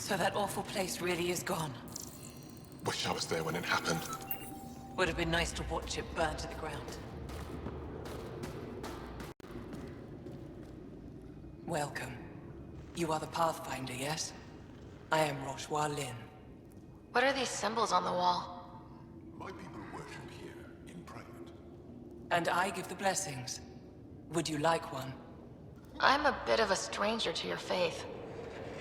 So that awful place really is gone. Wish I was there when it happened. Would have been nice to watch it burn to the ground. Welcome. You are the Pathfinder, yes? I am Roshua Lin. What are these symbols on the wall? My people worship here, in private. And I give the blessings. Would you like one? I'm a bit of a stranger to your faith.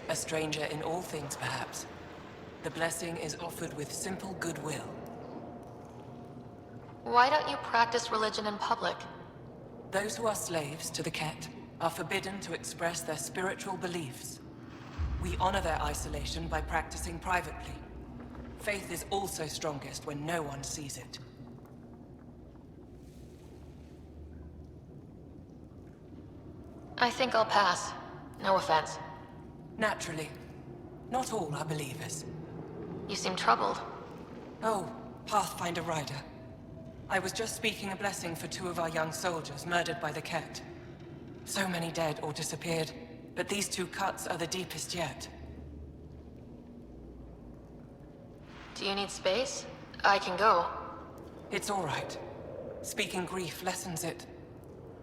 A stranger in all things, perhaps. The blessing is offered with simple goodwill. Why don't you practice religion in public? Those who are slaves to the Ket are forbidden to express their spiritual beliefs. We honor their isolation by practicing privately. Faith is also strongest when no one sees it. I think I'll pass. No offense. Naturally. Not all are believers. You seem troubled. Oh, Pathfinder Rider. I was just speaking a blessing for 2 of our young soldiers murdered by the Ket. So many dead or disappeared, but these 2 cuts are the deepest yet. Do you need space? I can go. It's all right. Speaking grief lessens it.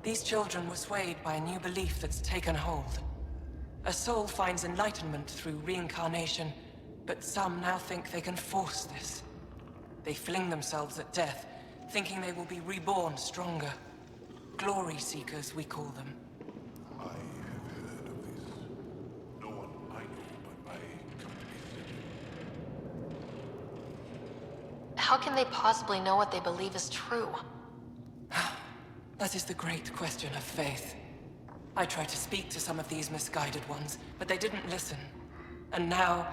These children were swayed by a new belief that's taken hold. A soul finds enlightenment through reincarnation, but some now think they can force this. They fling themselves at death, thinking they will be reborn stronger. Glory seekers, we call them. I have heard of this. No one I know but my company said it. How can they possibly know what they believe is true? That is the great question of faith. I tried to speak to some of these misguided ones, but they didn't listen. And now,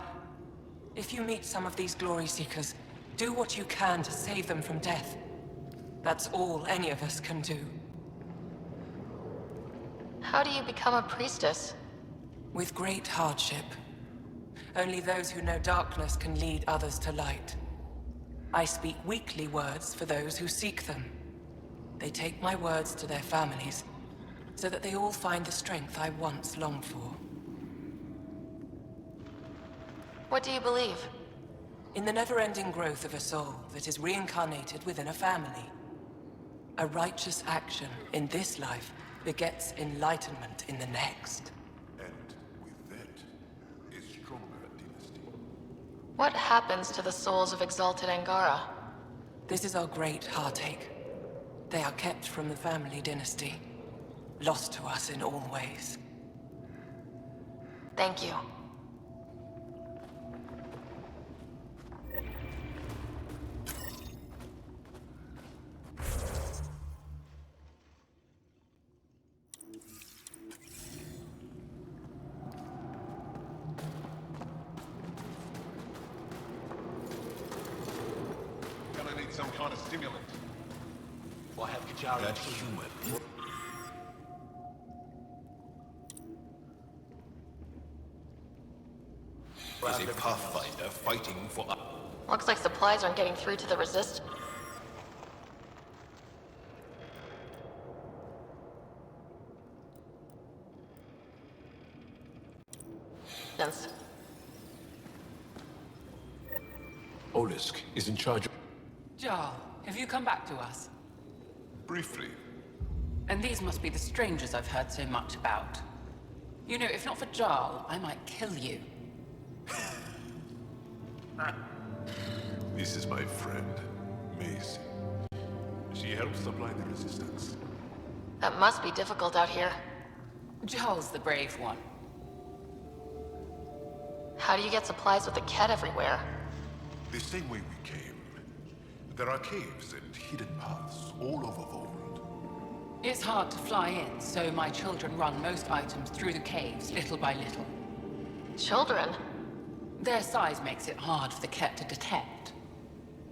if you meet some of these glory seekers, do what you can to save them from death. That's all any of us can do. How do you become a priestess? With great hardship. Only those who know darkness can lead others to light. I speak weekly words for those who seek them. They take my words to their families, so that they all find the strength I once longed for. What do you believe? In the never-ending growth of a soul that is reincarnated within a family. A righteous action in this life begets enlightenment in the next. And with that, a stronger dynasty. What happens to the souls of exalted Angara? This is our great heartache. They are kept from the family dynasty, lost to us in all ways. Thank you. Gonna need some kind of stimulant. Well, I have Kajari. That human is a pathfinder fighting for us. Looks like supplies aren't getting through to the resist. Olisk is in charge of... Jarl, have you come back to us? Briefly. And these must be the strangers I've heard so much about. You know, if not for Jarl, I might kill you. This is my friend, Macy. She helps supply the resistance. That must be difficult out here. Jarl's the brave one. How do you get supplies with the Ket everywhere? The same way we came. There are caves and hidden paths all over Voeld. It's hard to fly in, so my children run most items through the caves, little by little. Children? Their size makes it hard for the Ket to detect.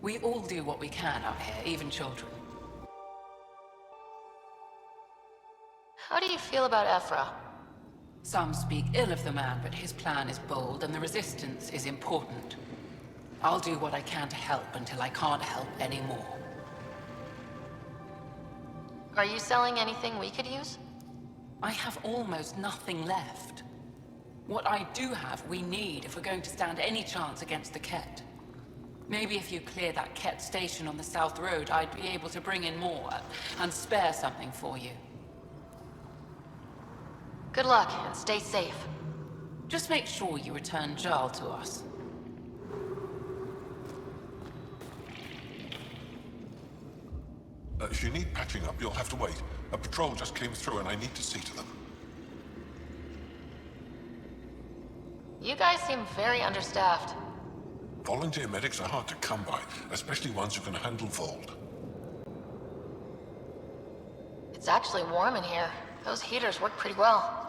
We all do what we can out here, even children. How do you feel about Ephra? Some speak ill of the man, but his plan is bold, and the resistance is important. I'll do what I can to help until I can't help anymore. Are you selling anything we could use? I have almost nothing left. What I do have, we need if we're going to stand any chance against the Ket. Maybe if you clear that Ket station on the South Road, I'd be able to bring in more and spare something for you. Good luck, and stay safe. Just make sure you return Jarl to us. If you need patching up, you'll have to wait. A patrol just came through and I need to see to them. You guys seem very understaffed. Volunteer medics are hard to come by, especially ones who can handle Voeld. It's actually warm in here. Those heaters work pretty well.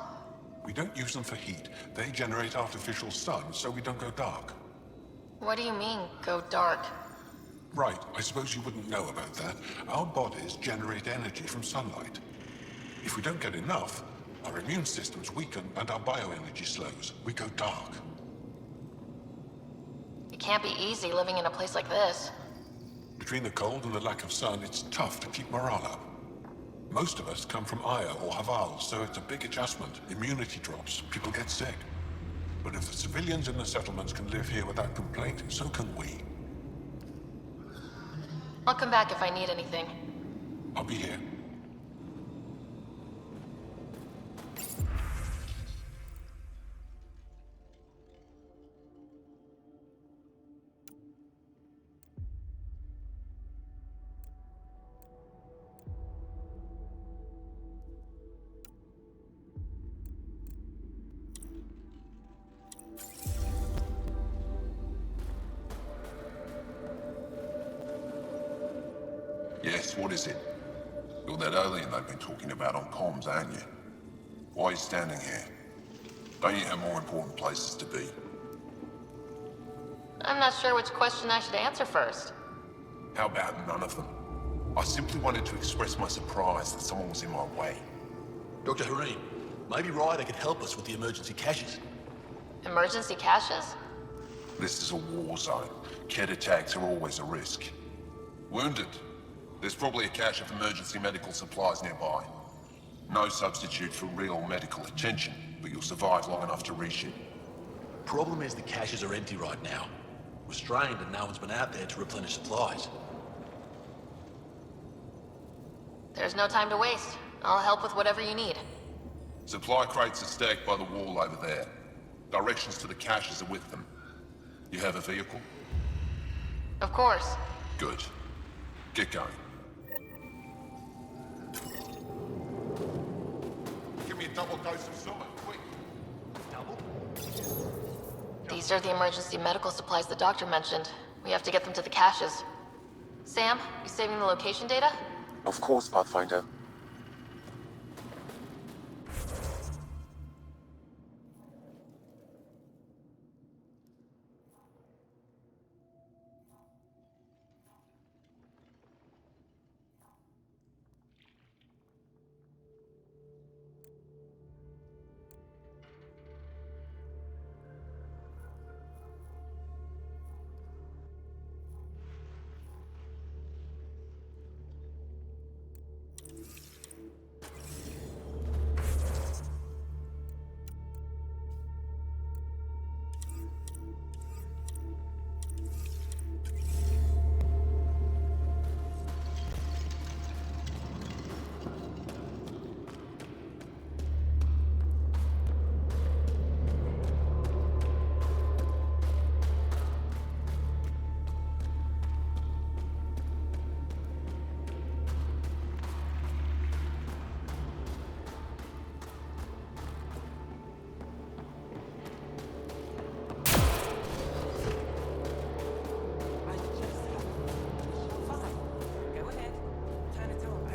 We don't use them for heat. They generate artificial sun, so we don't go dark. What do you mean, go dark? Right, I suppose you wouldn't know about that. Our bodies generate energy from sunlight. If we don't get enough, our immune systems weaken and our bioenergy slows. We go dark. It can't be easy living in a place like this. Between the cold and the lack of sun, it's tough to keep morale up. Most of us come from Aya or Haval, so it's a big adjustment. Immunity drops, people get sick. But if the civilians in the settlements can live here without complaint, so can we. I'll come back if I need anything. I'll be here. Yes, what is it? You're that alien they've been talking about on comms, aren't you? Why are you standing here? Don't you have more important places to be? I'm not sure which question I should answer first. How about none of them? I simply wanted to express my surprise that someone was in my way. Dr. Harim, maybe Ryder could help us with the emergency caches. Emergency caches? This is a war zone. Ket attacks are always a risk. Wounded? There's probably a cache of emergency medical supplies nearby. No substitute for real medical attention, but you'll survive long enough to reach it. Problem is the caches are empty right now. We're strained and no one's been out there to replenish supplies. There's no time to waste. I'll help with whatever you need. Supply crates are stacked by the wall over there. Directions to the caches are with them. You have a vehicle? Of course. Good. Get going. Give me a double dose of Zuma, quick. Double? These are the emergency medical supplies the doctor mentioned. We have to get them to the caches. Sam, you saving the location data? Of course, Pathfinder.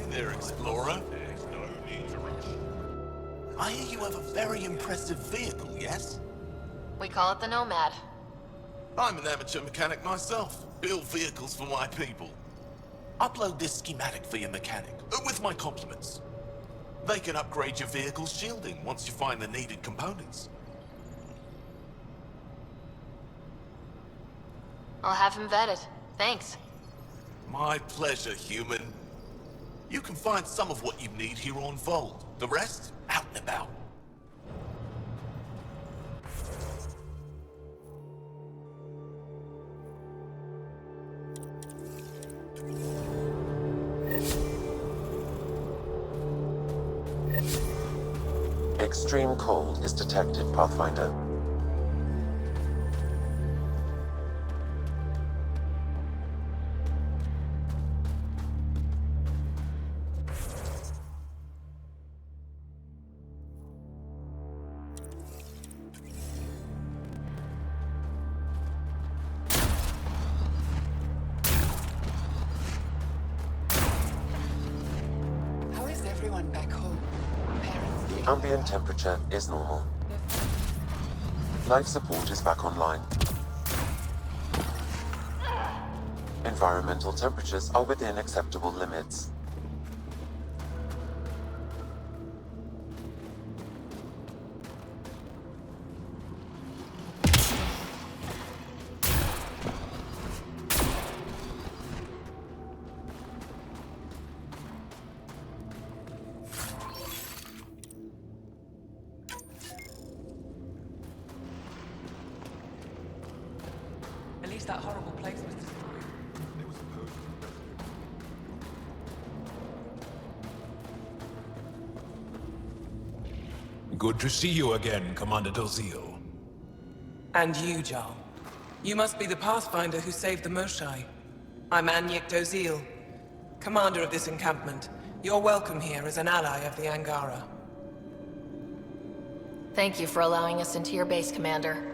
There, Explorer. There's no need to rush. I hear you have a very impressive vehicle, yes? We call it the Nomad. I'm an amateur mechanic myself. Build vehicles for my people. Upload this schematic for your mechanic, with my compliments. They can upgrade your vehicle's shielding once you find the needed components. I'll have him vetted. Thanks. My pleasure, human. You can find some of what you need here on Voeld. The rest, out and about. Extreme cold is detected, Pathfinder. How is everyone back home? Parents? The ambient temperature is normal. Life support is back online. Environmental temperatures are within acceptable limits. At least that horrible place was destroyed. Good to see you again, Commander Dalziel. And you, Jarl. You must be the Pathfinder who saved the Moshai. I'm Anyek Doziel, commander of this encampment. You're welcome here as an ally of the Angara. Thank you for allowing us into your base, Commander.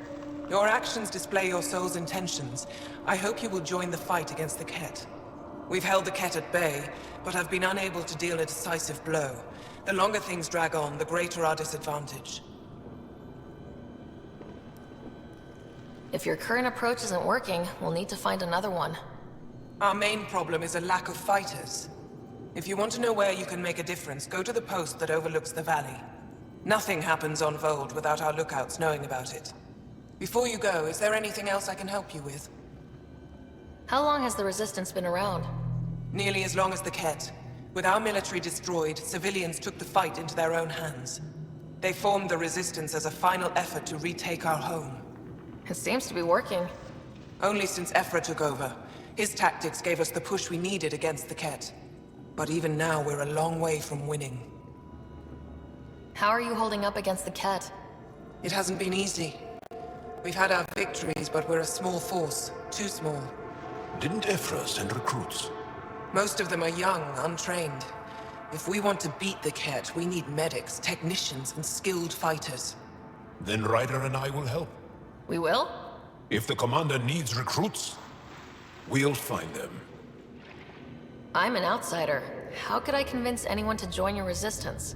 Your actions display your soul's intentions. I hope you will join the fight against the Ket. We've held the Ket at bay, but have been unable to deal a decisive blow. The longer things drag on, the greater our disadvantage. If your current approach isn't working, we'll need to find another one. Our main problem is a lack of fighters. If you want to know where you can make a difference, go to the post that overlooks the valley. Nothing happens on Voeld without our lookouts knowing about it. Before you go, is there anything else I can help you with? How long has the Resistance been around? Nearly as long as the Ket. With our military destroyed, civilians took the fight into their own hands. They formed the Resistance as a final effort to retake our home. It seems to be working. Only since Ephra took over. His tactics gave us the push we needed against the Ket. But even now, we're a long way from winning. How are you holding up against the Ket? It hasn't been easy. We've had our victories, but we're a small force. Too small. Didn't Ephra send recruits? Most of them are young, untrained. If we want to beat the Ket, we need medics, technicians, and skilled fighters. Then Ryder and I will help. We will? If the commander needs recruits, we'll find them. I'm an outsider. How could I convince anyone to join your Resistance?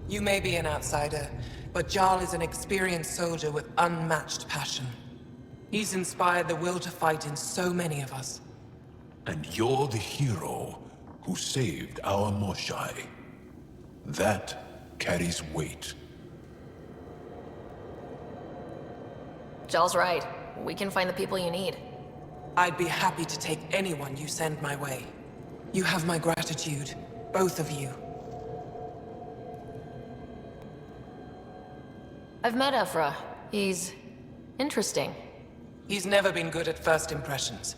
You may be an outsider, but Jarl is an experienced soldier with unmatched passion. He's inspired the will to fight in so many of us. And you're the hero who saved our Moshai. That carries weight. Jarl's right. We can find the people you need. I'd be happy to take anyone you send my way. You have my gratitude, both of you. I've met Ephra. He's interesting. He's never been good at first impressions.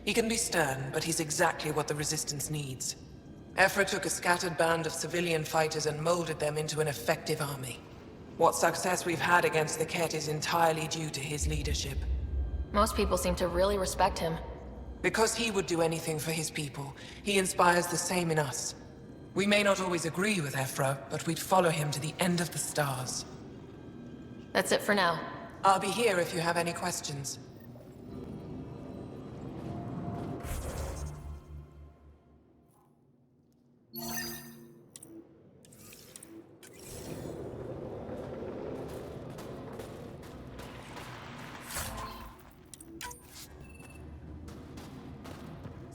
He can be stern, but he's exactly what the Resistance needs. Ephra took a scattered band of civilian fighters and molded them into an effective army. What success we've had against the Ket is entirely due to his leadership. Most people seem to really respect him. Because he would do anything for his people, he inspires the same in us. We may not always agree with Ephra, but we'd follow him to the end of the stars. That's it for now. I'll be here if you have any questions.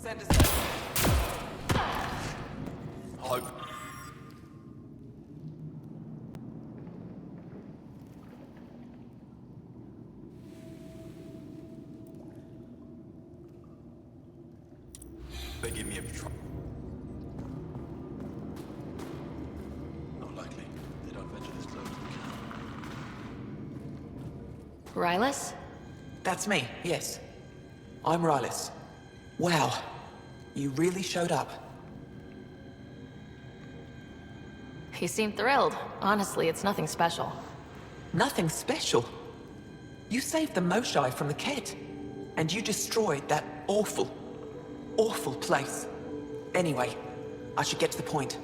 Send us. Hope. They give me a trouble. Not likely. They don't venture this close to the camp. Rylus? That's me, yes. I'm Rylus. Wow. You really showed up. He seemed thrilled. Honestly, it's nothing special. Nothing special. You saved the Moshai from the Kett, and you destroyed that awful, awful place. Anyway, I should get to the point.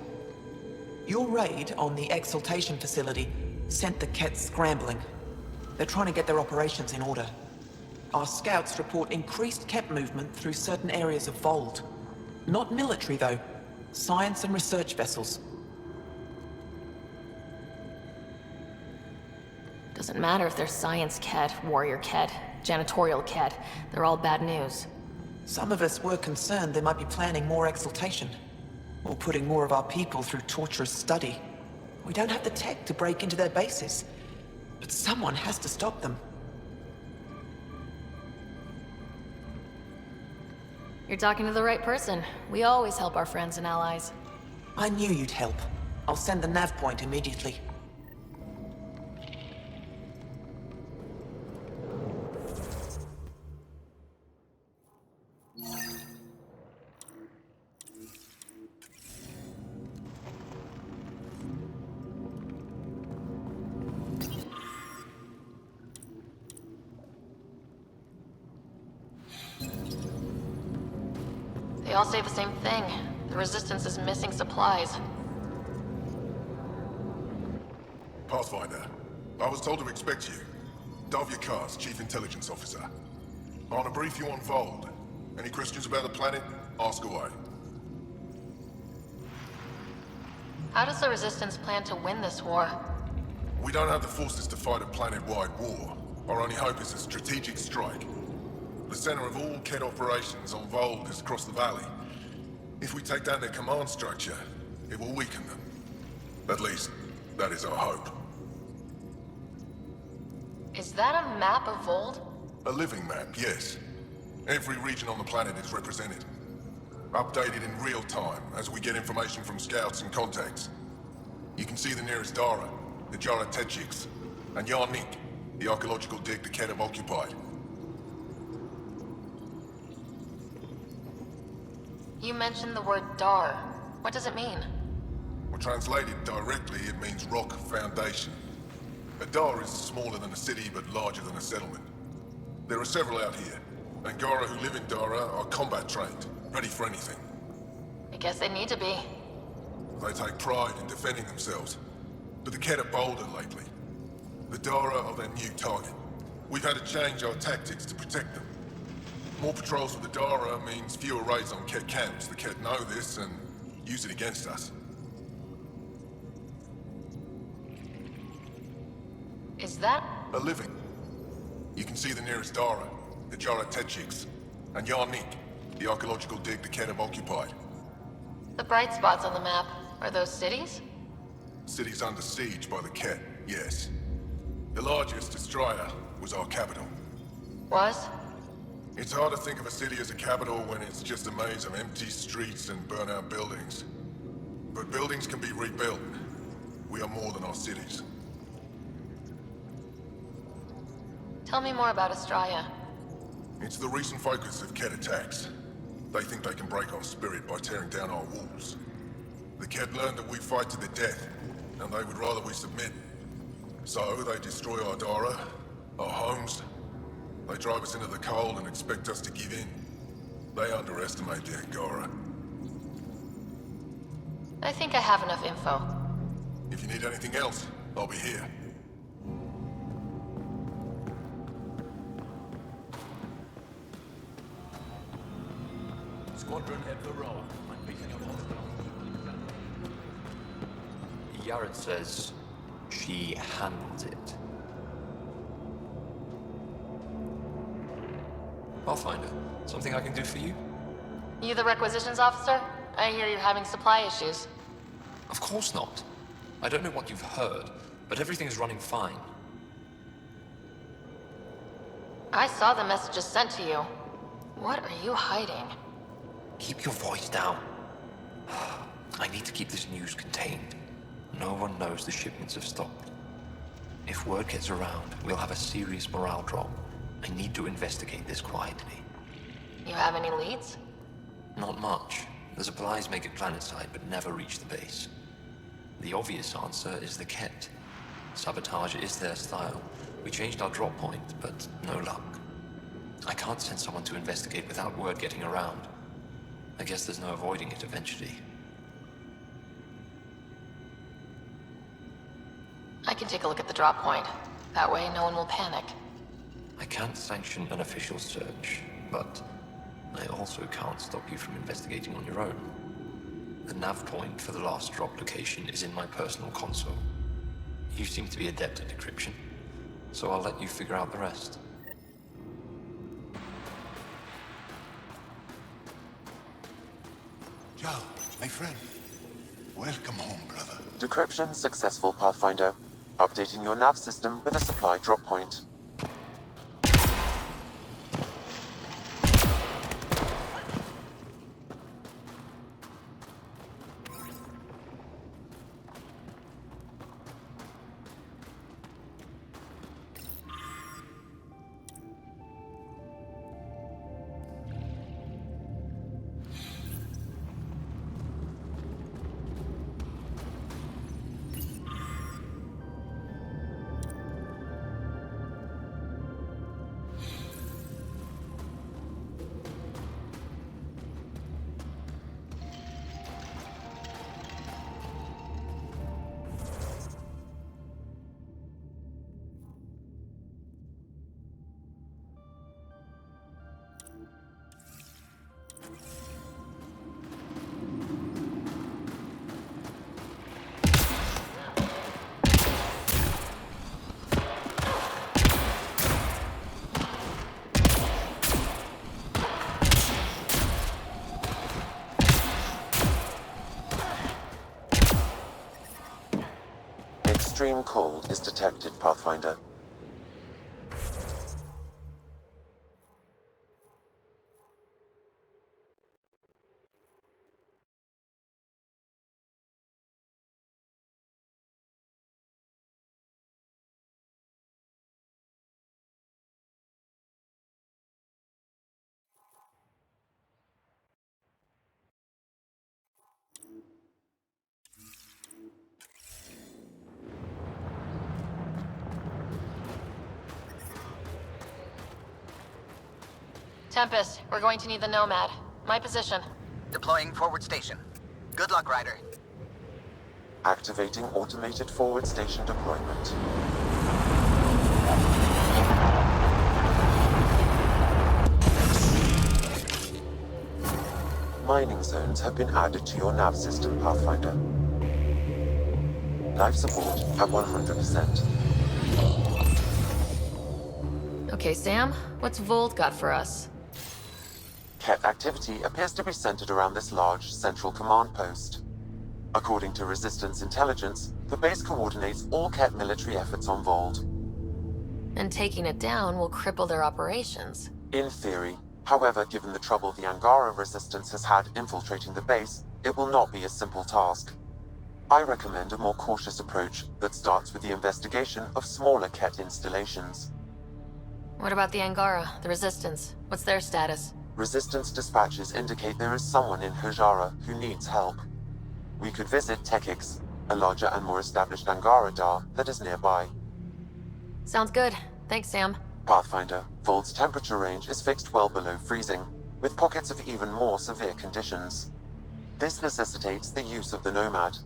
Your raid on the exaltation facility sent the Kett scrambling. They're trying to get their operations in order. Our scouts report increased Kett movement through certain areas of Voeld. Not military, though. Science and research vessels. Doesn't matter if they're science Kett, warrior Kett, janitorial Kett. They're all bad news. Some of us were concerned they might be planning more exaltation, or putting more of our people through torturous study. We don't have the tech to break into their bases, but someone has to stop them. You're talking to the right person. We always help our friends and allies. I knew you'd help. I'll send the nav point immediately. They all say the same thing. The Resistance is missing supplies. Pathfinder, I was told to expect you. Davia Kars, Chief Intelligence Officer. I want to brief you on Voeld. Any questions about the planet? Ask away. How does the Resistance plan to win this war? We don't have the forces to fight a planet-wide war. Our only hope is a strategic strike. The center of all Kett operations on Voeld is across the valley. If we take down their command structure, it will weaken them. At least, that is our hope. Is that a map of Voeld? A living map, yes. Every region on the planet is represented. Updated in real time as we get information from scouts and contacts. You can see the nearest Dara, the Jara Techiks, and Yarnik, the archaeological dig the Kett have occupied. You mentioned the word Dar. What does it mean? Well, translated directly, it means rock foundation. A Dar is smaller than a city, but larger than a settlement. There are several out here. Angara who live in Dara are combat trained, ready for anything. I guess they need to be. They take pride in defending themselves. But the Kett are bolder lately. The Dara are their new target. We've had to change our tactics to protect them. More patrols with the Dara means fewer raids on Kett camps. The Kett know this and use it against us. Is that? A living. You can see the nearest Dara, the Jara Techiks, and Yarnik, the archaeological dig the Kett have occupied. The bright spots on the map, are those cities? Cities under siege by the Kett, yes. The largest, Destroyer, was our capital. Was? It's hard to think of a city as a capital when it's just a maze of empty streets and burnt-out buildings. But buildings can be rebuilt. We are more than our cities. Tell me more about Astraea. It's the recent focus of Kett attacks. They think they can break our spirit by tearing down our walls. The Kett learned that we fight to the death, and they would rather we submit. So they destroy our Dara, our homes. They drive us into the cold and expect us to give in. They underestimate the Angara. I think I have enough info. If you need anything else, I'll be here. Squadron at Varroa. I'm picking up hostile. Yared says she handles it. Pathfinder, something I can do for you? You the requisitions officer? I hear you're having supply issues. Of course not. I don't know what you've heard, but everything is running fine. I saw the messages sent to you. What are you hiding? Keep your voice down. I need to keep this news contained. No one knows the shipments have stopped. If word gets around, we'll have a serious morale drop. I need to investigate this quietly. You have any leads? Not much. The supplies make it planetside, but never reach the base. The obvious answer is the Ket. Sabotage is their style. We changed our drop point, but no luck. I can't send someone to investigate without word getting around. I guess there's no avoiding it eventually. I can take a look at the drop point. That way, no one will panic. I can't sanction an official search, but I also can't stop you from investigating on your own. The nav point for the last drop location is in my personal console. You seem to be adept at decryption, so I'll let you figure out the rest. Joe, my friend. Welcome home, brother. Decryption successful, Pathfinder. Updating your nav system with a supply drop point. Extreme cold is detected, Pathfinder. Tempest, we're going to need the Nomad. My position. Deploying forward station. Good luck, Ryder. Activating automated forward station deployment. Mining zones have been added to your nav system, Pathfinder. Life support at 100%. Okay, Sam, what's Voeld got for us? Ket activity appears to be centered around this large central command post. According to Resistance intelligence, the base coordinates all Ket military efforts on Voeld. And taking it down will cripple their operations. In theory. However, given the trouble the Angara Resistance has had infiltrating the base, it will not be a simple task. I recommend a more cautious approach that starts with the investigation of smaller Ket installations. What about the Angara, the Resistance? What's their status? Resistance dispatches indicate there is someone in Hojara who needs help. We could visit Tekix, a larger and more established Angara Dar that is nearby. Sounds good. Thanks, Sam. Pathfinder, Vold's temperature range is fixed well below freezing, with pockets of even more severe conditions. This necessitates the use of the Nomad.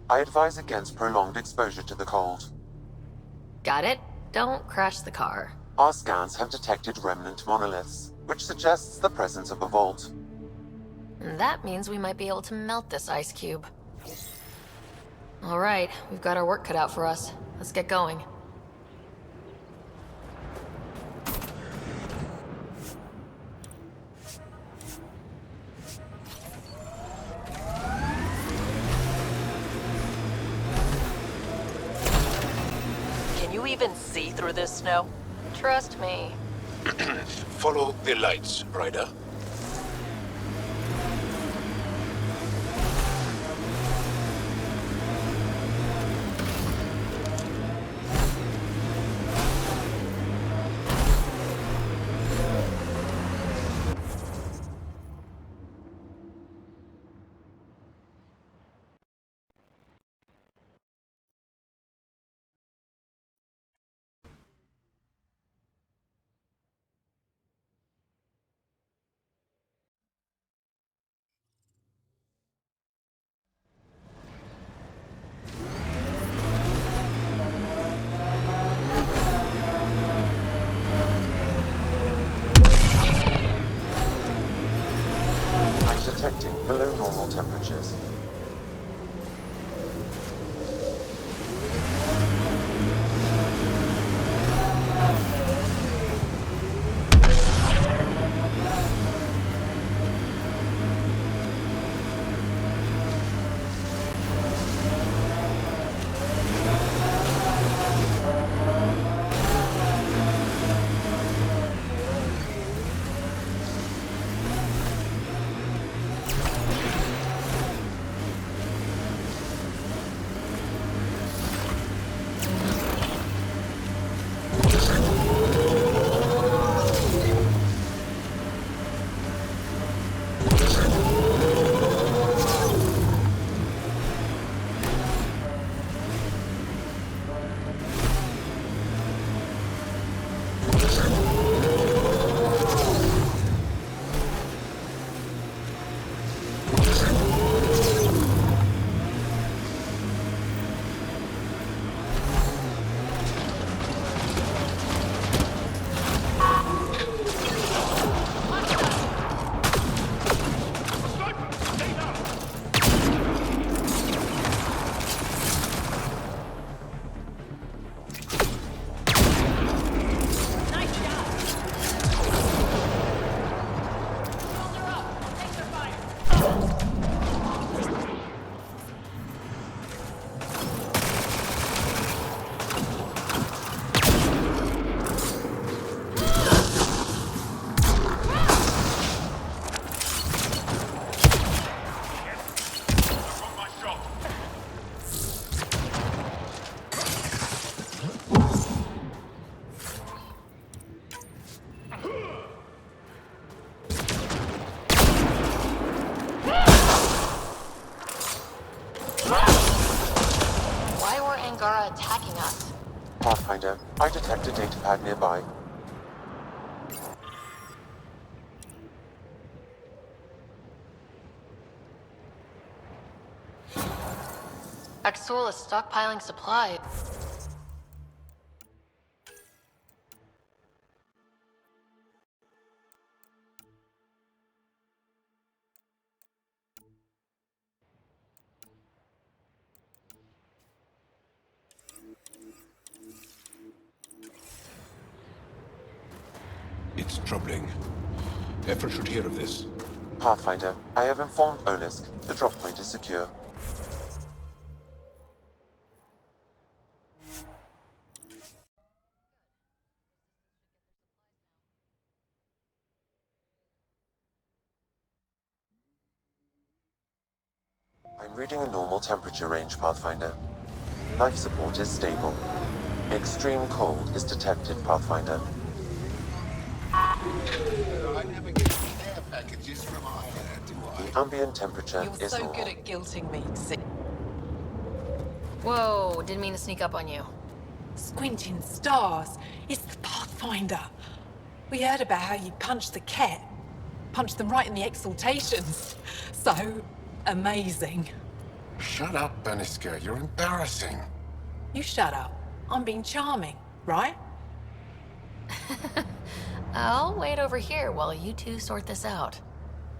I advise against prolonged exposure to the cold. Got it. Don't crash the car. Our scans have detected remnant monoliths, which suggests the presence of a vault. And that means we might be able to melt this ice cube. All right, we've got our work cut out for us. Let's get going. Can you even see through this snow? Trust me. Follow the lights, Ryder. normal temperatures. Attacking us. Pathfinder, I detect a data pad nearby. Axul is stockpiling supplies. It's troubling. Efra should hear of this. Pathfinder, I have informed Olisk. The drop point is secure. I'm reading a normal temperature range, Pathfinder. Life support is stable. Extreme cold is detected, Pathfinder. I never get any air packages from Aya, do I? The ambient temperature You're is so normal. good at guilting me. Whoa, didn't mean to sneak up on you. Squinting stars. It's the Pathfinder. We heard about how you punched the cat. Punched them right in the exaltations. So amazing. Shut up, Beniska. You're embarrassing. You shut up. I'm being charming, right? I'll wait over here while you two sort this out.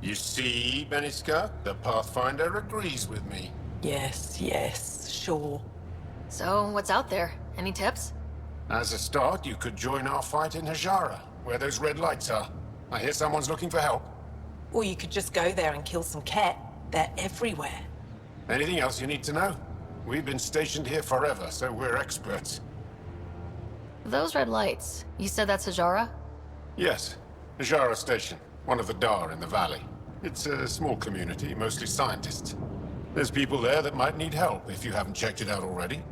You see, Beniska? The Pathfinder agrees with me. Yes, sure. So, what's out there? Any tips? As a start, you could join our fight in Hajara, where those red lights are. I hear someone's looking for help. Or you could just go there and kill some cat. They're everywhere. Anything else you need to know? We've been stationed here forever, so we're experts. Those red lights, you said that's Hajara? Yes, Hajara Station, one of the Dar in the valley. It's a small community, mostly scientists. There's people there that might need help if you haven't checked it out already.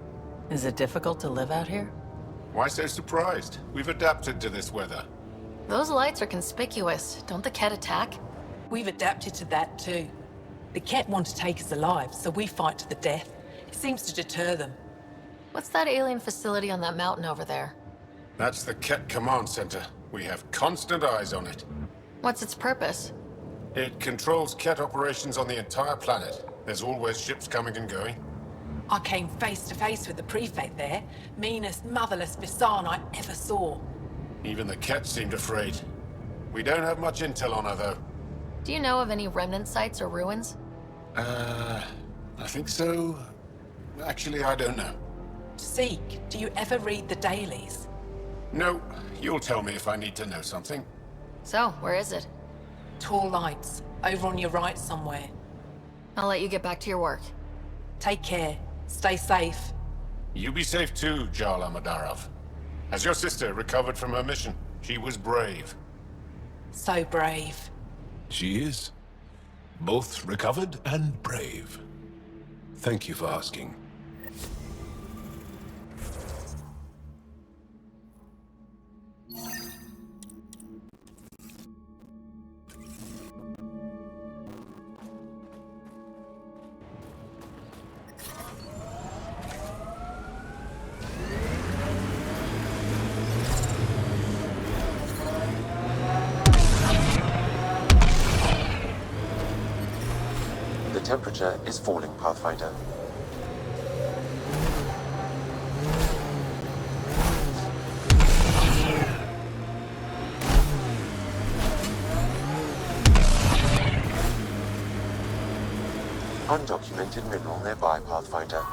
Is it difficult to live out here? Why so surprised? We've adapted to this weather. Those lights are conspicuous. Don't the Ket attack? We've adapted to that too. The Ket want to take us alive, so we fight to the death. It seems to deter them. What's that alien facility on that mountain over there? That's the Ket Command Center. We have constant eyes on it. What's its purpose? It controls Ket operations on the entire planet. There's always ships coming and going. I came face to face with the prefect there. Meanest, motherless Bisan I ever saw. Even the Ket seemed afraid. We don't have much intel on her, though. Do you know of any remnant sites or ruins? I think so. Actually, I don't know. Zeke, do you ever read the dailies? No, you'll tell me if I need to know something. So, where is it? Tall lights, over on your right somewhere. I'll let you get back to your work. Take care. Stay safe. You be safe too, Jarl Amadarov. Has your sister recovered from her mission? She was brave. So brave. She is. Both recovered and brave. Thank you for asking. The temperature is falling, Pathfinder. Undocumented mineral nearby, Pathfinder.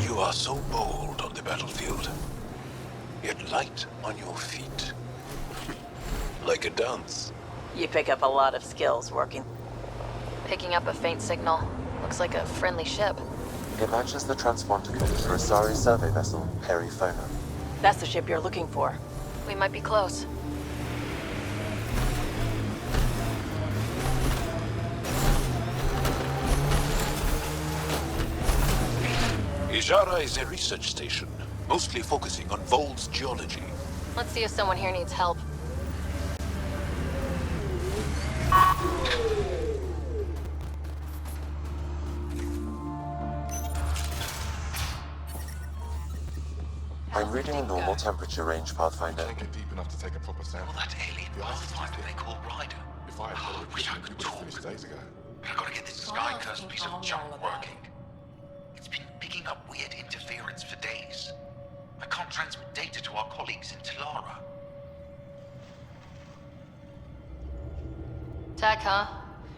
You are so bold on the battlefield, yet light on your feet. Like a dance. You pick up a lot of skills working. Picking up a faint signal. Looks like a friendly ship. It matches the transponder code for a Sari survey vessel, Perifona. That's the ship you're looking for. We might be close. Ijara is a research station, mostly focusing on Voeld's geology. Let's see if someone here needs help. I'm reading a normal temperature range, Pathfinder. Can't get deep enough to take a proper sample. Well, that alien pathfinder they call Ryder. If I had Oh, followed wish I it, could we would have talk. finished days ago. But I gotta get this sky-cursed piece of junk working. It's been picking up weird interference for days. I can't transmit data to our colleagues in Talara. Tech, huh?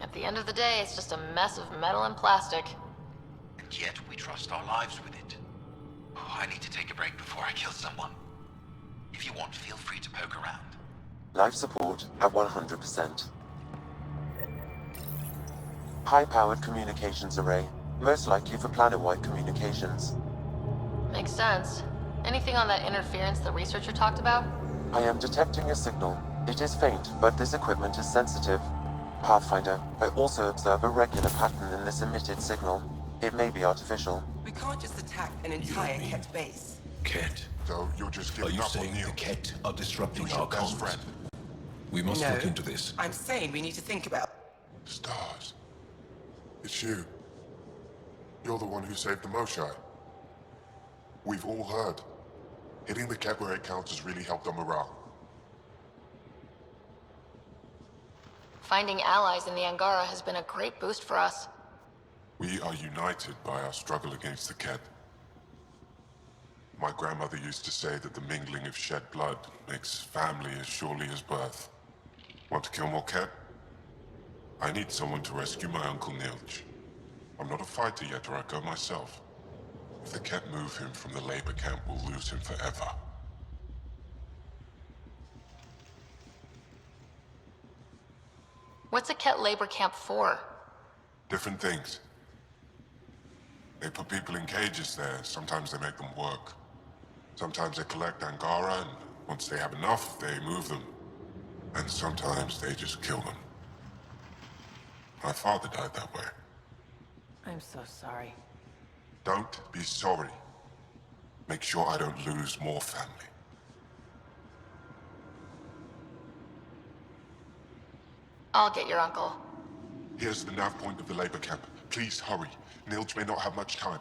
At the end of the day, it's just a mess of metal and plastic. And yet we trust our lives with it. Oh, I need to take a break before I kill someone. If you want, feel free to poke around. Life support at 100%. High-powered communications array, most likely for planet-wide communications. Makes sense. Anything on that interference the researcher talked about? I am detecting a signal. It is faint, but this equipment is sensitive. Pathfinder, I also observe a regular pattern in this emitted signal. It may be artificial. We can't just attack an entire Ket base. Ket. So you're just Are giving you up on saying Neil? the Ket are disrupting Who's our your best comms? friend? We must No. look into this. I'm saying we need to think about... Stars. It's you. You're the one who saved the Moshai. We've all heard. Hitting the Ket where it counts has really helped our morale. Finding allies in the Angara has been a great boost for us. We are united by our struggle against the Ket. My grandmother used to say that the mingling of shed blood makes family as surely as birth. Want to kill more Ket? I need someone to rescue my Uncle Nilch. I'm not a fighter yet, or I'd go myself. If the Ket move him from the labor camp, we'll lose him forever. What's a Ket labor camp for? Different things. They put people in cages there. Sometimes they make them work. Sometimes they collect Angara, and Once they have enough, they move them. And sometimes they just kill them. My father died that way. I'm so sorry. Don't be sorry. Make sure I don't lose more family. I'll get your uncle. Here's the nav point of the labor camp. Please hurry. Nilge may not have much time.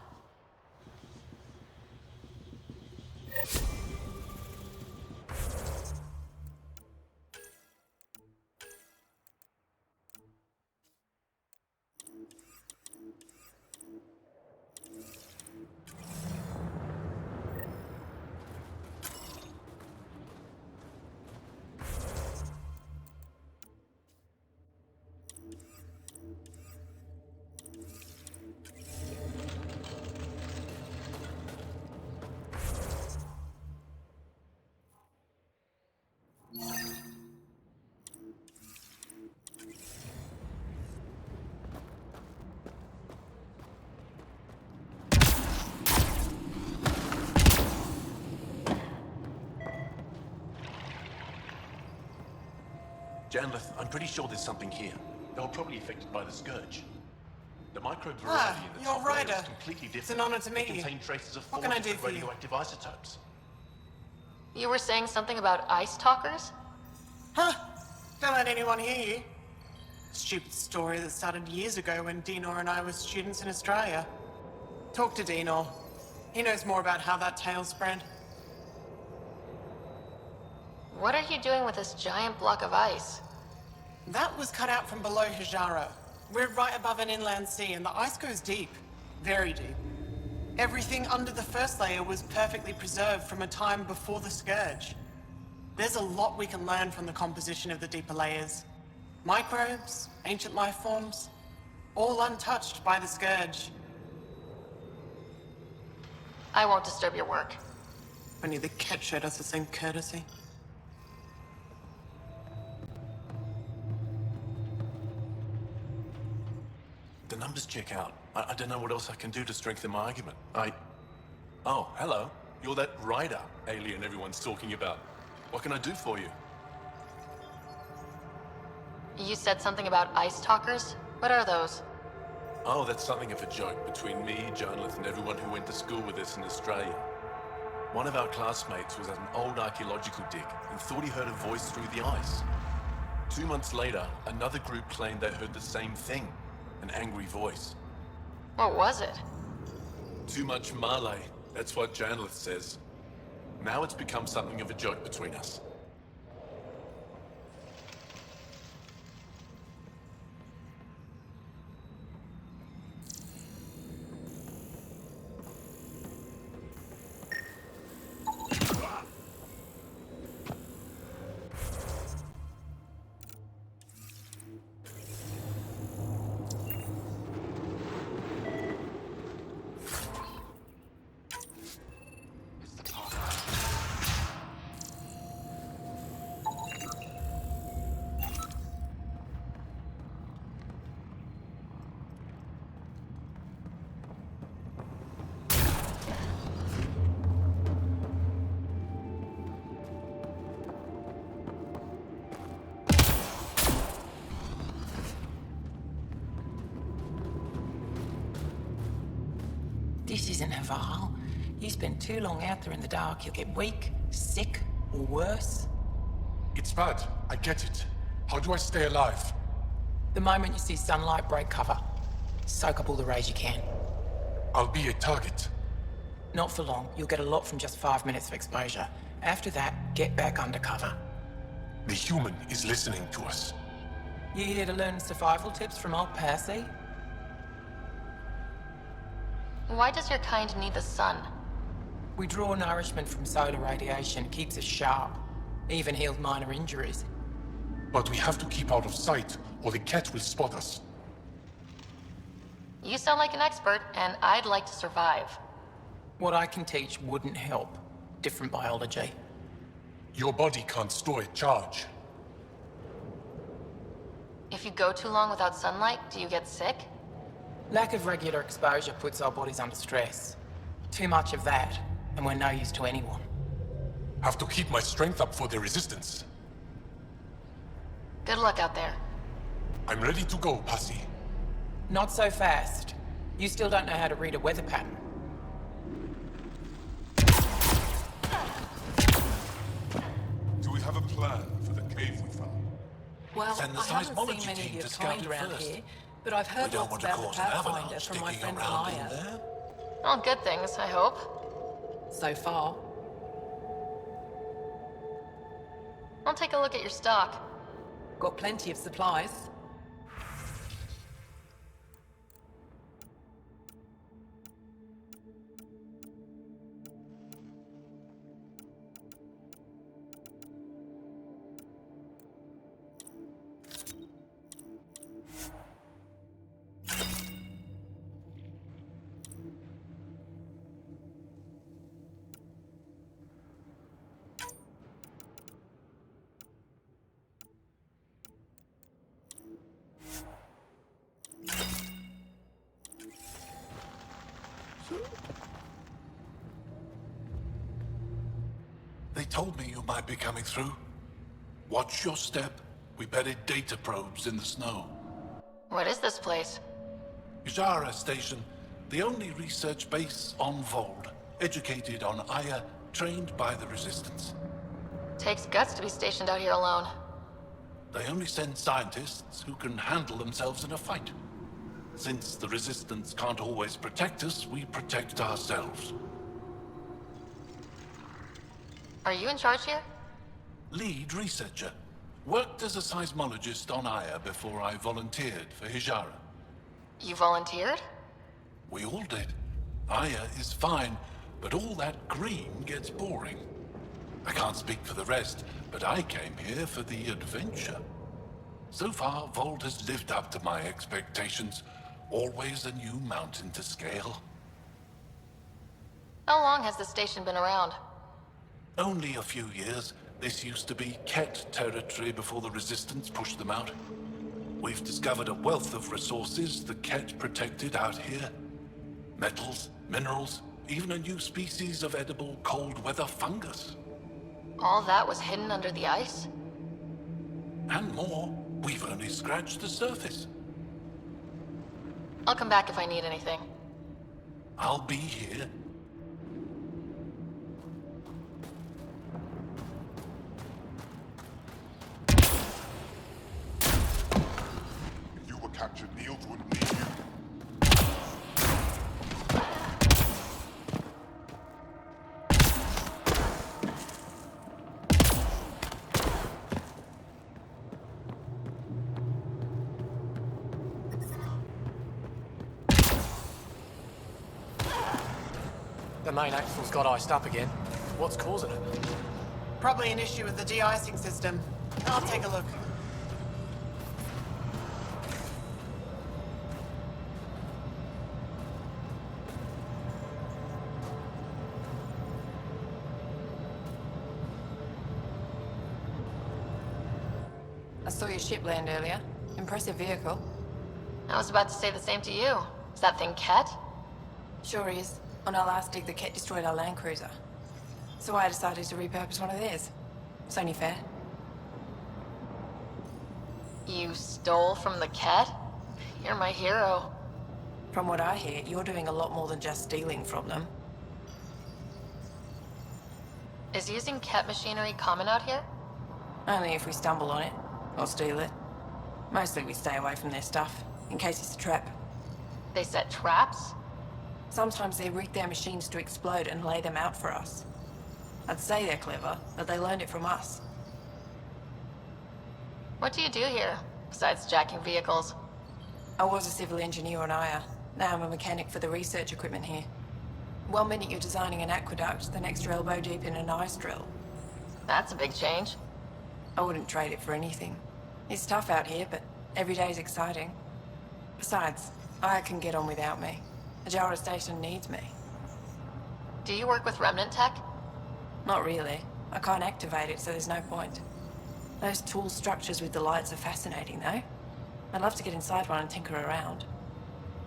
Janlith, I'm pretty sure there's something here. They were probably affected by the Scourge. The microbe variety in the you're top layer Ryder. is completely different. It's an honor to meet They you. contain traces of What four can I do different for you? radioactive isotopes. You were saying something about ice talkers? Huh? Don't let anyone hear you. Stupid story that started years ago when Dinor and I were students in Australia. Talk to Dinor. He knows more about how that tale spread. What are you doing with this giant block of ice? That was cut out from below Hijaro. We're right above an inland sea, and the ice goes deep. Very deep. Everything under the first layer was perfectly preserved from a time before the Scourge. There's a lot we can learn from the composition of the deeper layers. Microbes, ancient life forms, all untouched by the Scourge. I won't disturb your work. Only the Ket showed us the same courtesy. The numbers check out. I don't know what else I can do to strengthen my argument. Oh, hello. You're that Ryder alien everyone's talking about. What can I do for you? You said something about ice talkers? What are those? Oh, that's something of a joke between me, Janlith, and everyone who went to school with us in Australia. One of our classmates was at an old archaeological dig and thought he heard a voice through the ice. 2 months later, another group claimed they heard the same thing, an angry voice. What was it? Too much Malay, that's what Janlith says. Now it's become something of a joke between us. This isn't Haval. You spend too long out there in the dark, you'll get weak, sick, or worse. It's bad. I get it. How do I stay alive? The moment you see sunlight, break cover. Soak up all the rays you can. I'll be a target. Not for long. You'll get a lot from just 5 minutes of exposure. After that, get back under cover. The human is listening to us. You here to learn survival tips from old Percy? Why does your kind need the sun? We draw nourishment from solar radiation. It keeps us sharp. Even heals minor injuries. But we have to keep out of sight, or the cat will spot us. You sound like an expert, and I'd like to survive. What I can teach wouldn't help. Different biology. Your body can't store a charge. If you go too long without sunlight, do you get sick? Lack of regular exposure puts our bodies under stress. Too much of that, and we're no use to anyone. Have to keep my strength up for the resistance. Good luck out there. I'm ready to go, Passy. Not so fast. You still don't know how to read a weather pattern. Do we have a plan for the cave we found? Well, Send the I haven't seismology seen many of team your to scout kind it around first. here, but I've We heard don't lots want to about the cause an Pathfinder avalanche from my sticking friend around in Maya. there. All good things, I hope. So far. I'll take a look at your stock. Got plenty of supplies. They told me you might be coming through. Watch your step. We buried data probes in the snow. What is this place? Ijara Station, the only research base on Voeld. Educated on Aya, trained by the Resistance. Takes guts to be stationed out here alone. They only send scientists who can handle themselves in a fight. Since the Resistance can't always protect us, we protect ourselves. Are you in charge here? Lead researcher. Worked as a seismologist on Aya before I volunteered for Hijara. You volunteered? We all did. Aya is fine, but all that green gets boring. I can't speak for the rest, but I came here for the adventure. So far, Voeld has lived up to my expectations. Always a new mountain to scale. How long has this station been around? Only a few years. This used to be Ket territory before the Resistance pushed them out. We've discovered a wealth of resources the Ket protected out here. Metals, minerals, even a new species of edible cold weather fungus. All that was hidden under the ice? And more. We've only scratched the surface. I'll come back if I need anything. I'll be here. If you were captured, Niels wouldn't need you. The main axle's got iced up again. What's causing it? Probably an issue with the de-icing system. I'll take a look. I saw your ship land earlier. Impressive vehicle. I was about to say the same to you. Is that thing Ket? Sure is. On our last dig, the Ket destroyed our land cruiser. So I decided to repurpose one of theirs. It's only fair. You stole from the Ket? You're my hero. From what I hear, you're doing a lot more than just stealing from them. Is using Ket machinery common out here? Only if we stumble on it, or steal it. Mostly we stay away from their stuff, in case it's a trap. They set traps? Sometimes they rig their machines to explode and lay them out for us. I'd say they're clever, but they learned it from us. What do you do here, besides jacking vehicles? I was a civil engineer on Aya. Now I'm a mechanic for the research equipment here. 1 minute you're designing an aqueduct, the next you're elbow deep in an ice drill. That's a big change. I wouldn't trade it for anything. It's tough out here, but every day's exciting. Besides, Aya can get on without me. Ijara Station needs me. Do you work with Remnant tech? Not really. I can't activate it, so there's no point. Those tool structures with the lights are fascinating, though. I'd love to get inside one and tinker around.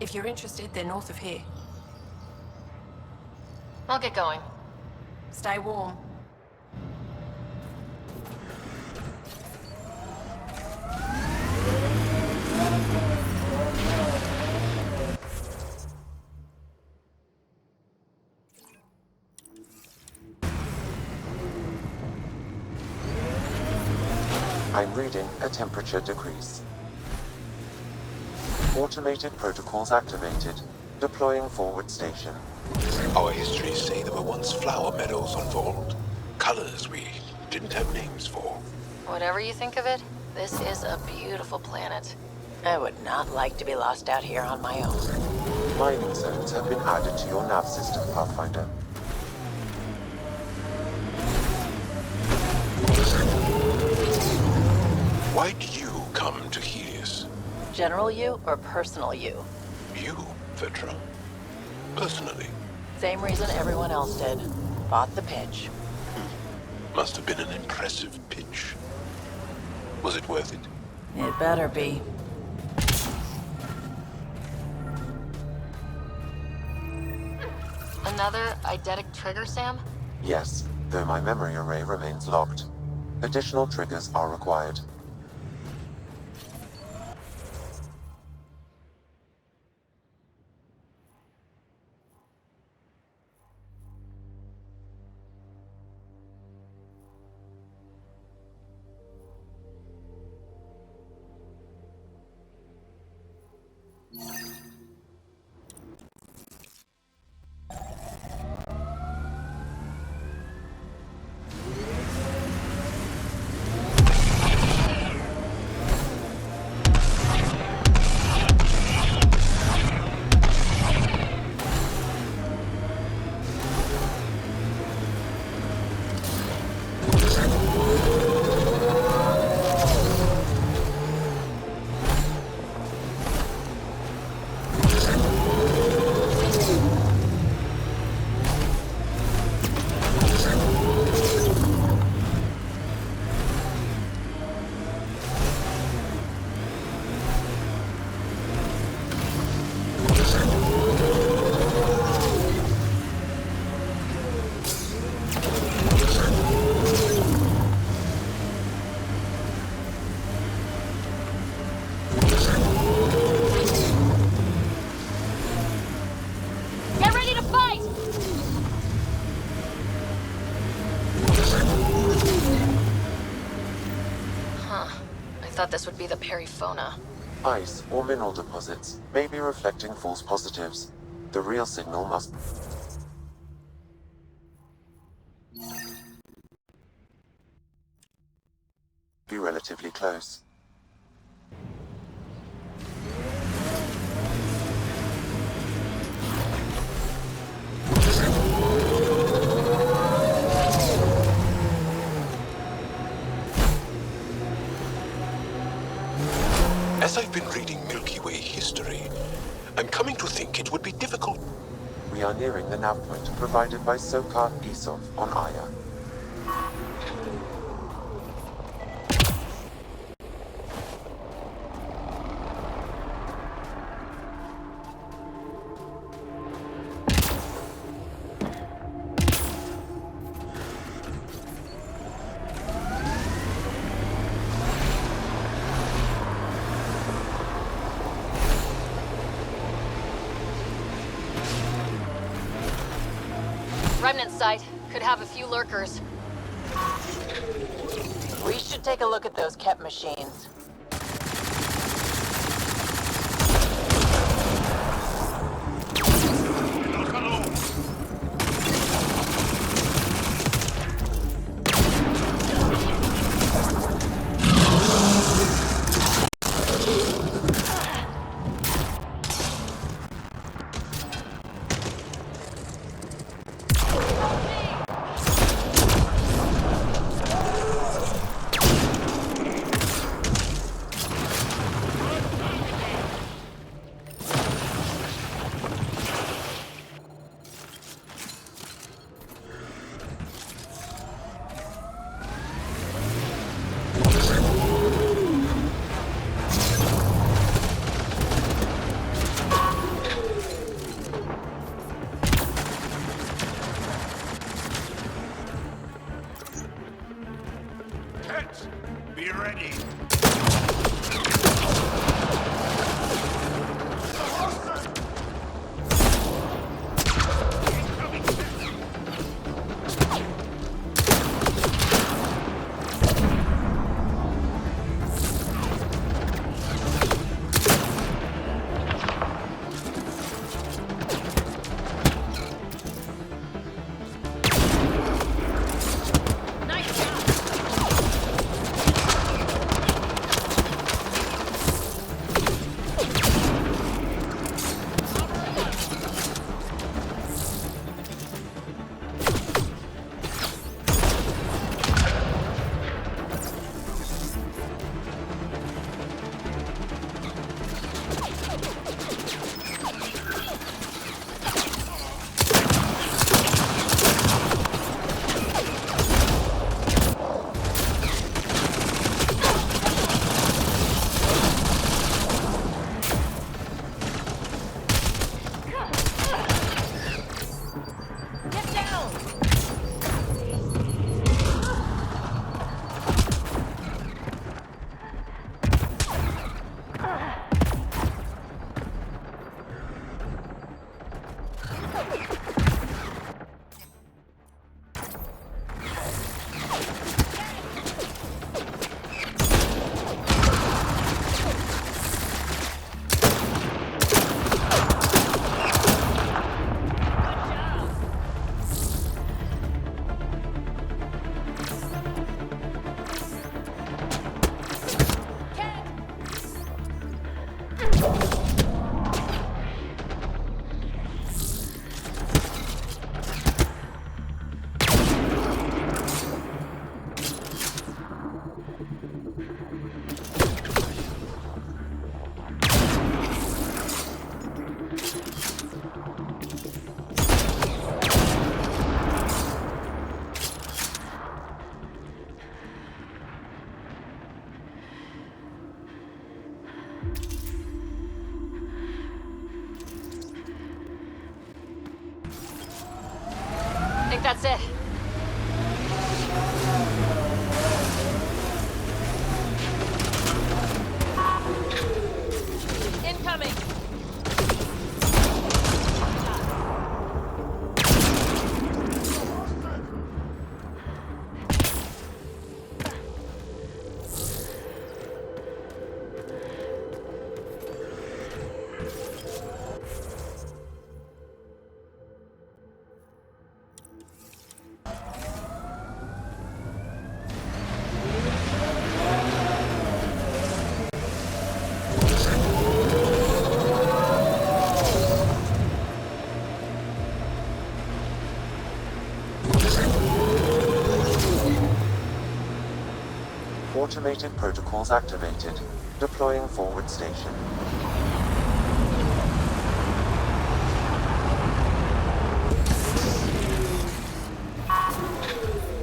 If you're interested, they're north of here. I'll get going. Stay warm. I'm reading a temperature decrease. Automated protocols activated. Deploying forward station. Our histories say there were once flower meadows on Voeld. Colors we didn't have names for. Whatever you think of it, this is a beautiful planet. I would not like to be lost out here on my own. Mining zones have been added to your nav system, Pathfinder. Why did you come to Helios? General you or personal you? You, Vetra. Personally. Same reason everyone else did. Bought the pitch. Must have been an impressive pitch. Was it worth it? It better be. Another eidetic trigger, Sam? Yes, though my memory array remains locked. Additional triggers are required. Get ready to fight! Huh. I thought this would be the periphona. Ice or mineral deposits may be reflecting false positives. The real signal must be relatively close. As I've been reading Milky Way history, I'm coming to think it would be difficult. We are nearing the nav point provided by Sokar Isov on Aya. Remnant site. Could have a few lurkers. We should take a look at those Kep machines. think that's it. Incoming! Automated protocols activated. Deploying forward station.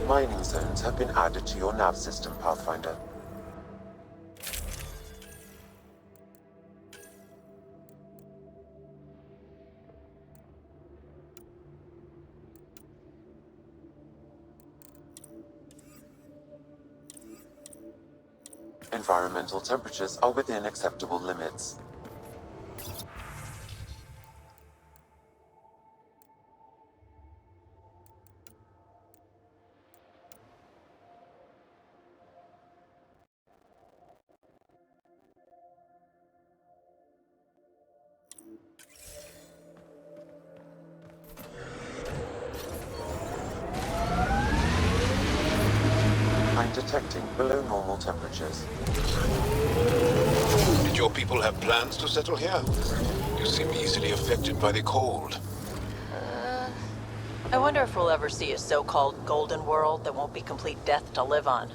Mining zones have been added to your nav system, Pathfinder. Environmental temperatures are within acceptable limits. I'm detecting below normal temperatures. Did your people have plans to settle here? You seem easily affected by the cold. I wonder if we'll ever see a so-called golden world that won't be complete death to live on.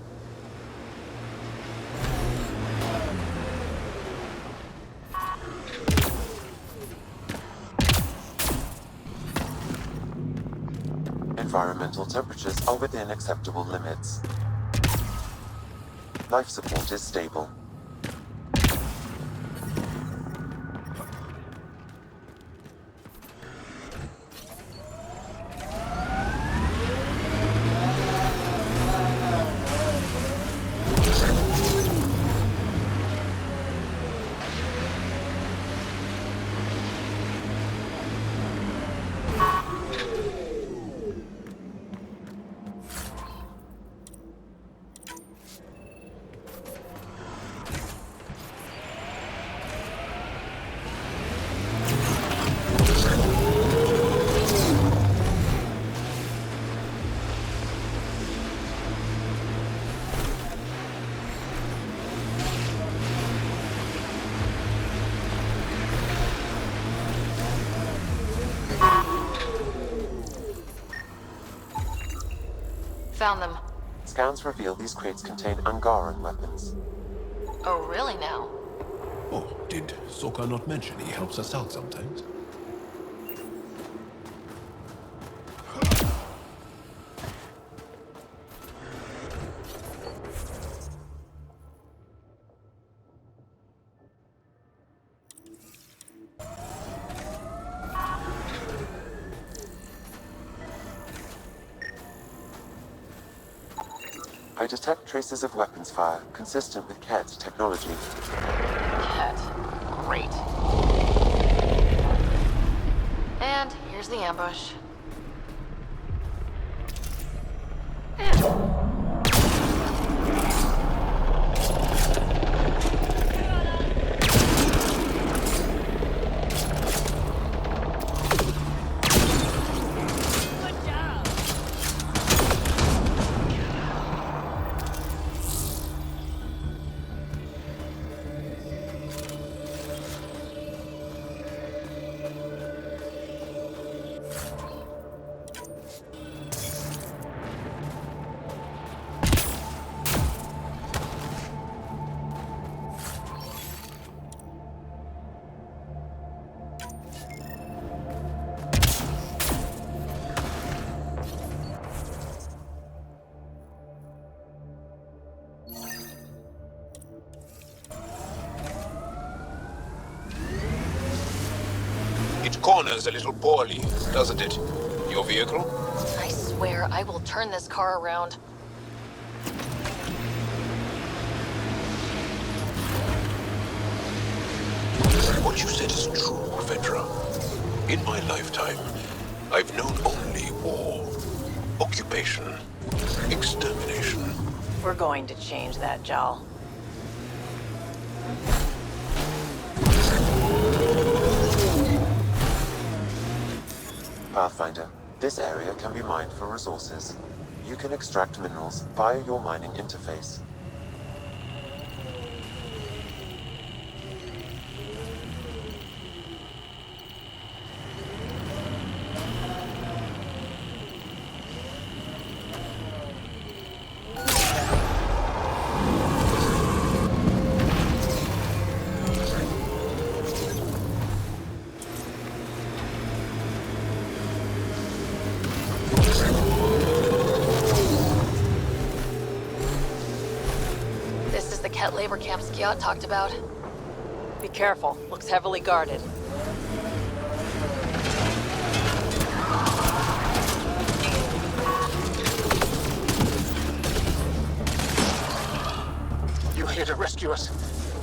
Environmental temperatures are within acceptable limits. Life support is stable. Found them. Scans reveal these crates contain Angaran weapons. Oh, really now? Oh, did Sokka not mention he helps us out sometimes? I detect traces of weapons fire, consistent with Ket's technology. Cat. Great. And here's the ambush. It corners a little poorly, doesn't it? Your vehicle? I swear swear I will turn this car around. What you said is true, Vedra. In my lifetime, I've known only war, occupation, extermination. We're going to change that, Jal. Pathfinder, this area can be mined for resources. You can extract minerals via your mining interface. Labor camp Skiot talked about. Be careful. Looks heavily guarded. You're here to rescue us.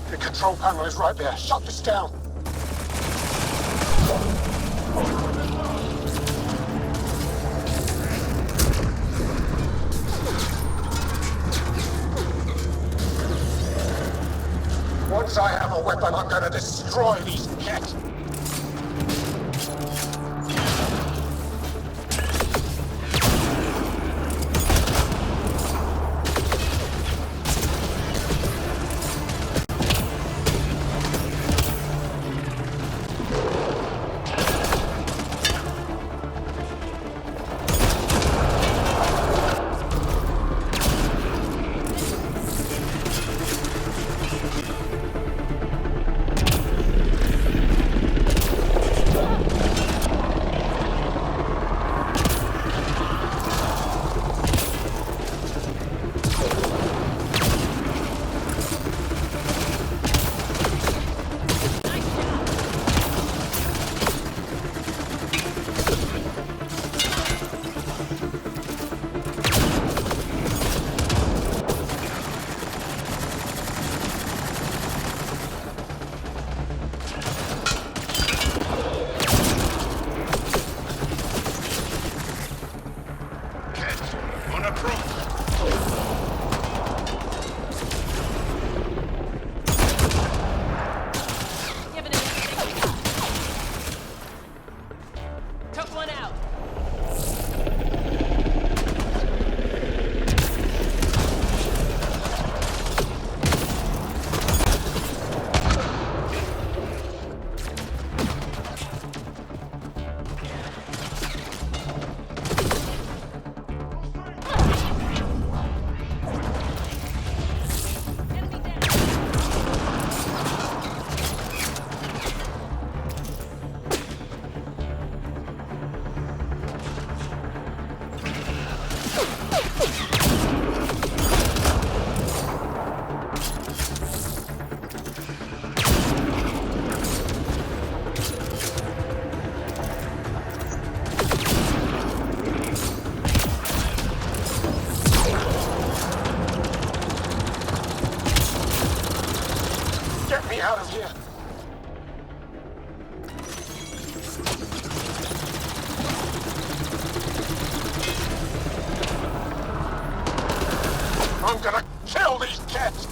The control panel is right there. Shut this down. Once I have a weapon, I'm gonna destroy these cats. Out of here! I'm gonna kill these cats!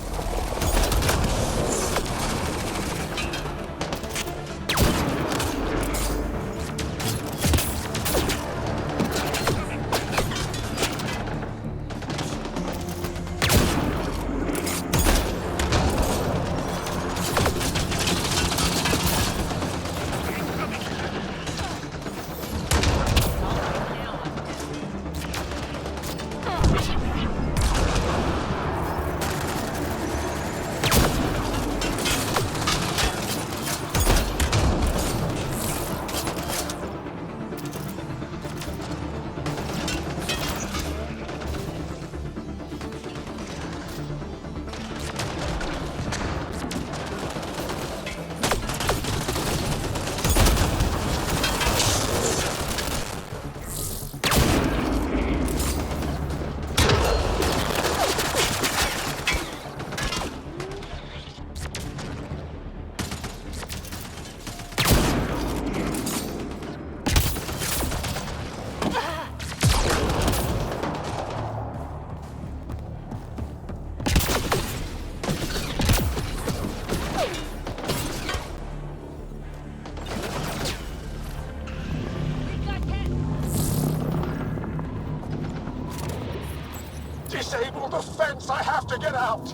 Disable the fence! I have to get out!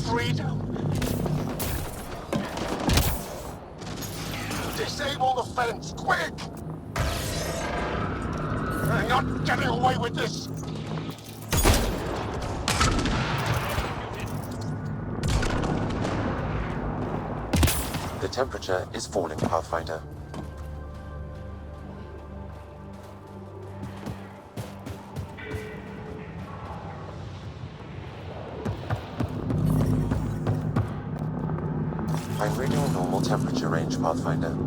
Freedom! Disable the fence, quick! I'm not getting away with this! The temperature is falling, Pathfinder. I'm reading a normal temperature range, Pathfinder.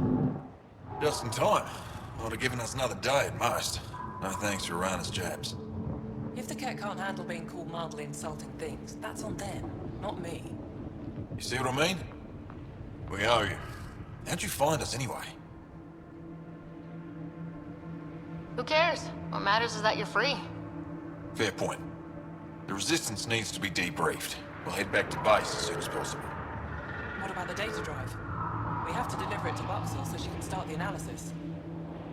Just in time. Would have given us another day at most. No thanks to Rana's jabs. If the Ket can't handle being called mildly insulting things, that's on them, not me. You see what I mean? We owe you. How'd you find us anyway? Who cares? What matters is that you're free. Fair point. The Resistance needs to be debriefed. We'll head back to base as soon as possible. What about the data drive? We have to deliver it to Buxel so she can start the analysis.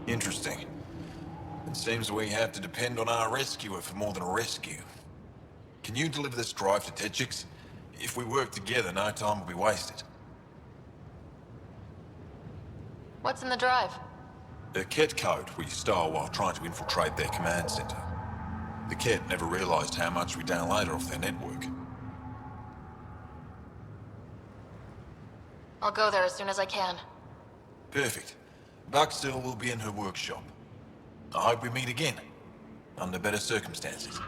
Interesting. It seems we have to depend on our rescuer for more than a rescue. Can you deliver this drive to Tetchix? If we work together, no time will be wasted. What's in the drive? The Ket code we stole while trying to infiltrate their command center. The Ket never realized how much we downloaded off their network. I'll go there as soon as I can. Perfect. Buxel will be in her workshop. I hope we meet again, under better circumstances.